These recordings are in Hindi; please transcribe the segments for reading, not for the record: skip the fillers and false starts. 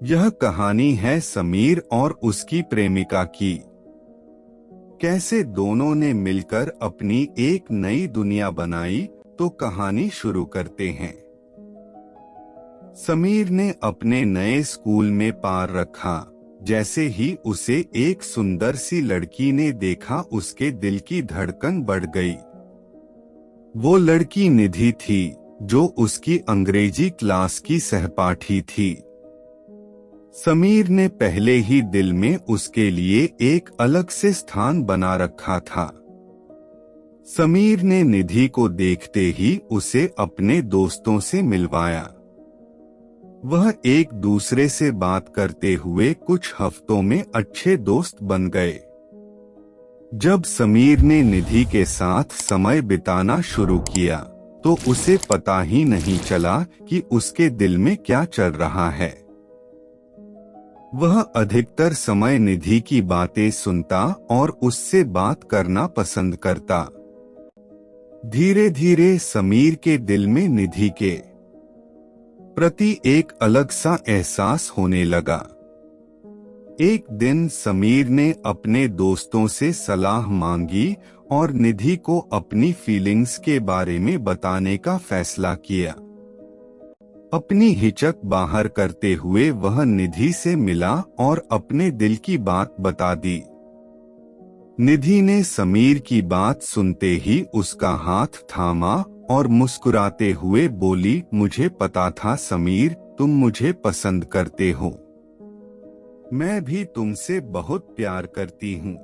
यह कहानी है समीर और उसकी प्रेमिका की। कैसे दोनों ने मिलकर अपनी एक नई दुनिया बनाई। तो कहानी शुरू करते हैं। समीर ने अपने नए स्कूल में पैर रखा। जैसे ही उसे एक सुंदर सी लड़की ने देखा, उसके दिल की धड़कन बढ़ गई। वो लड़की निधि थी, जो उसकी अंग्रेजी क्लास की सहपाठी थी। समीर ने पहले ही दिल में उसके लिए एक अलग से स्थान बना रखा था। समीर ने निधि को देखते ही उसे अपने दोस्तों से मिलवाया। वह एक दूसरे से बात करते हुए कुछ हफ्तों में अच्छे दोस्त बन गए। जब समीर ने निधि के साथ समय बिताना शुरू किया, तो उसे पता ही नहीं चला कि उसके दिल में क्या चल रहा है। वह अधिकतर समय निधि की बातें सुनता और उससे बात करना पसंद करता। धीरे धीरे समीर के दिल में निधि के प्रति एक अलग सा एहसास होने लगा। एक दिन समीर ने अपने दोस्तों से सलाह मांगी और निधि को अपनी फीलिंग्स के बारे में बताने का फैसला किया। अपनी हिचक बाहर करते हुए वह निधि से मिला और अपने दिल की बात बता दी। निधि ने समीर की बात सुनते ही उसका हाथ थामा और मुस्कुराते हुए बोली, मुझे पता था समीर, तुम मुझे पसंद करते हो। मैं भी तुमसे बहुत प्यार करती हूँ।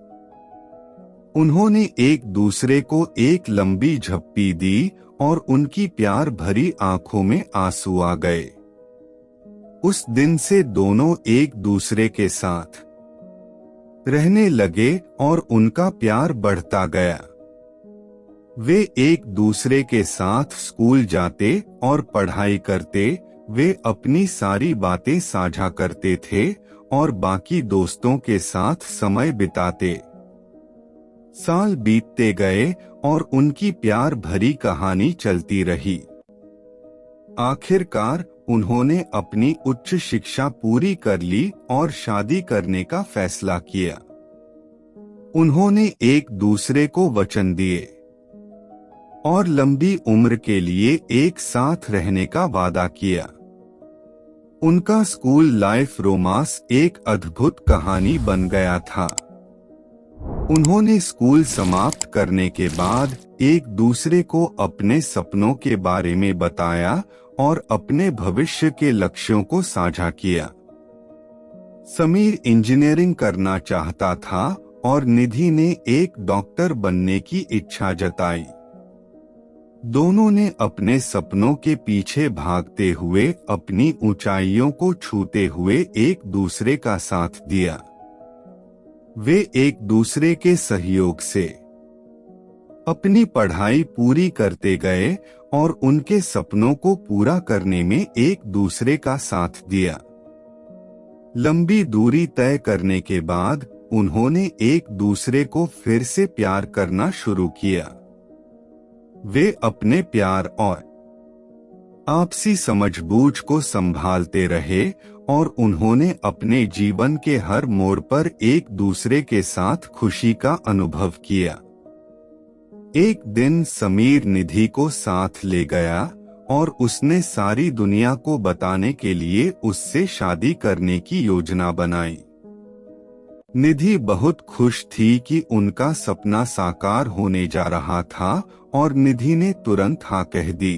उन्होंने एक दूसरे को एक लंबी झप्पी दी और उनकी प्यार भरी आंखों में आंसू आ गए। उस दिन से दोनों एक दूसरे के साथ रहने लगे और उनका प्यार बढ़ता गया। वे एक दूसरे के साथ स्कूल जाते और पढ़ाई करते। वे अपनी सारी बातें साझा करते थे और बाकी दोस्तों के साथ समय बिताते। साल बीतते गए और उनकी प्यार भरी कहानी चलती रही। आखिरकार उन्होंने अपनी उच्च शिक्षा पूरी कर ली और शादी करने का फैसला किया। उन्होंने एक दूसरे को वचन दिए और लंबी उम्र के लिए एक साथ रहने का वादा किया। उनका स्कूल लाइफ रोमांस एक अद्भुत कहानी बन गया था। उन्होंने स्कूल समाप्त करने के बाद एक दूसरे को अपने सपनों के बारे में बताया और अपने भविष्य के लक्ष्यों को साझा किया। समीर इंजीनियरिंग करना चाहता था और निधि ने एक डॉक्टर बनने की इच्छा जताई। दोनों ने अपने सपनों के पीछे भागते हुए अपनी ऊंचाइयों को छूते हुए एक दूसरे का साथ दिया। वे एक दूसरे के सहयोग से अपनी पढ़ाई पूरी करते गए और उनके सपनों को पूरा करने में एक दूसरे का साथ दिया। लंबी दूरी तय करने के बाद उन्होंने एक दूसरे को फिर से प्यार करना शुरू किया। वे अपने प्यार और आपसी समझबूझ को संभालते रहे और उन्होंने अपने जीवन के हर मोड़ पर एक दूसरे के साथ खुशी का अनुभव किया। एक दिन समीर निधि को साथ ले गया और उसने सारी दुनिया को बताने के लिए उससे शादी करने की योजना बनाई। निधि बहुत खुश थी कि उनका सपना साकार होने जा रहा था और निधि ने तुरंत हाँ कह दी।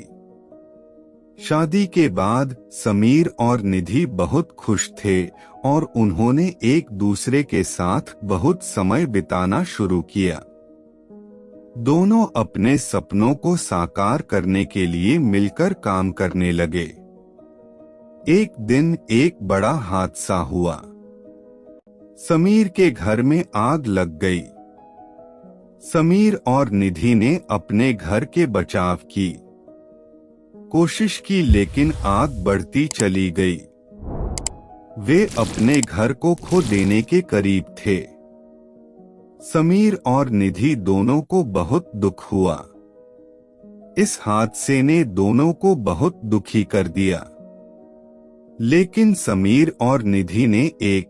शादी के बाद समीर और निधि बहुत खुश थे और उन्होंने एक दूसरे के साथ बहुत समय बिताना शुरू किया। दोनों अपने सपनों को साकार करने के लिए मिलकर काम करने लगे। एक दिन एक बड़ा हादसा हुआ। समीर के घर में आग लग गई। समीर और निधि ने अपने घर के बचाव की कोशिश की, लेकिन आग बढ़ती चली गई। वे अपने घर को खो देने के करीब थे। समीर और निधि दोनों को बहुत दुख हुआ। इस हादसे ने दोनों को बहुत दुखी कर दिया। लेकिन समीर और निधि ने एक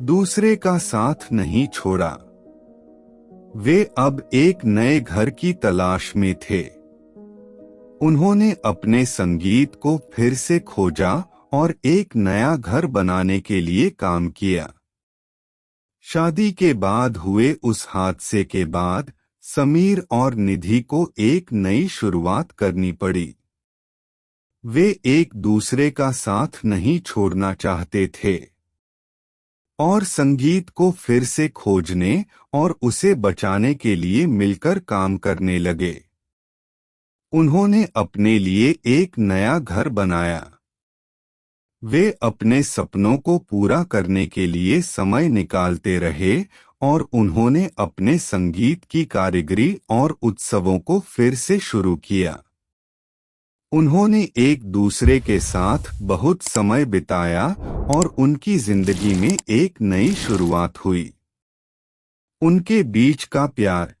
दूसरे का साथ नहीं छोड़ा। वे अब एक नए घर की तलाश में थे। उन्होंने अपने संगीत को फिर से खोजा और एक नया घर बनाने के लिए काम किया। शादी के बाद हुए उस हादसे के बाद समीर और निधि को एक नई शुरुआत करनी पड़ी। वे एक दूसरे का साथ नहीं छोड़ना चाहते थे और संगीत को फिर से खोजने और उसे बचाने के लिए मिलकर काम करने लगे। उन्होंने अपने लिए एक नया घर बनाया। वे अपने सपनों को पूरा करने के लिए समय निकालते रहे और उन्होंने अपने संगीत की कारीगरी और उत्सवों को फिर से शुरू किया। उन्होंने एक दूसरे के साथ बहुत समय बिताया और उनकी जिंदगी में एक नई शुरुआत हुई। उनके बीच का प्यार,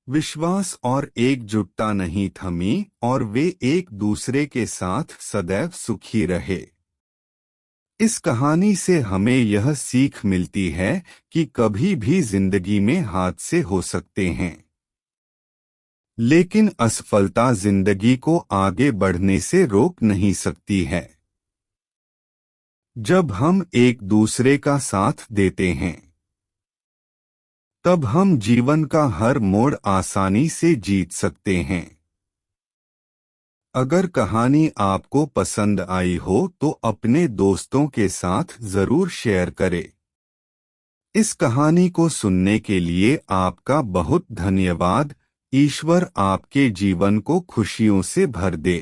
विश्वास और एकजुटता नहीं थमी और वे एक दूसरे के साथ सदैव सुखी रहे। इस कहानी से हमें यह सीख मिलती है कि कभी भी जिंदगी में हादसे हो सकते हैं, लेकिन असफलता जिंदगी को आगे बढ़ने से रोक नहीं सकती है। जब हम एक दूसरे का साथ देते हैं, तब हम जीवन का हर मोड़ आसानी से जीत सकते हैं। अगर कहानी आपको पसंद आई हो तो अपने दोस्तों के साथ जरूर शेयर करें। इस कहानी को सुनने के लिए आपका बहुत धन्यवाद। ईश्वर आपके जीवन को खुशियों से भर दे।